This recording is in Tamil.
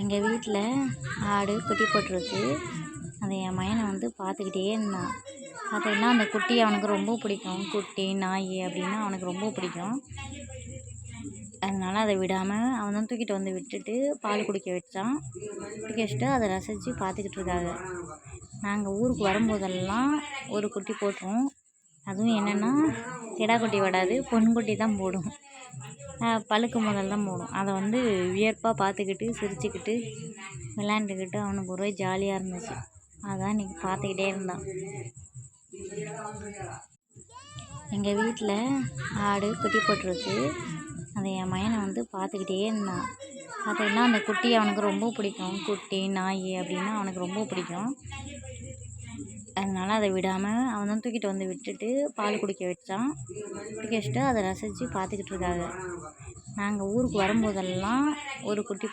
எங்கள் வீட்டில் ஆடு குட்டி போட்டிருக்கு. அதை என் மகனை வந்து பார்த்துக்கிட்டே இருந்தான். பார்த்தீங்கன்னா அந்த குட்டி அவனுக்கு ரொம்ப பிடிக்கும். குட்டி நாய் அப்படின்னா அவனுக்கு ரொம்ப பிடிக்கும். அதனால் அதை விடாமல் அவன் தான் தூக்கிட்டு வந்து விட்டுட்டு பால் குடிக்க வச்சான். குடிக்க வச்சுட்டு அதை ரசித்து பார்த்துக்கிட்டு இருக்காங்க. நாங்கள் ஊருக்கு வரும்போதெல்லாம் ஒரு குட்டி போட்டுரும். அதுவும் என்னென்னா கிடா குட்டி விடாது, பொன்குட்டி தான் போடும். பழுக்கு முதல் தான் போடும். அதை வந்து வியர்ப்பாக பார்த்துக்கிட்டு சிரிச்சுக்கிட்டு விளையாண்டுக்கிட்டு அவனுக்கு ஒரே ஜாலியாக இருந்துச்சு. அதான் இன்றைக்கி பார்த்துக்கிட்டே இருந்தான். எங்கள் வீட்டில் ஆடு குட்டி போட்டிருக்கு. அதை என் மகனை வந்து பார்த்துக்கிட்டே இருந்தான். பார்த்தீங்கன்னா அந்த குட்டி அவனுக்கு ரொம்ப பிடிக்கும். குட்டி நாய் அப்படின்னா அவனுக்கு ரொம்ப பிடிக்கும். அதனால் அதை விடாமல் அவன் தான் தூக்கிட்டு வந்து விட்டுட்டு பால் குடிக்க வச்சான். குடிக்க வச்சுட்டு அதை ரசித்து பார்த்துக்கிட்டு இருக்காங்க. நாங்கள் ஊருக்கு வரும்போதெல்லாம் ஒரு குட்டி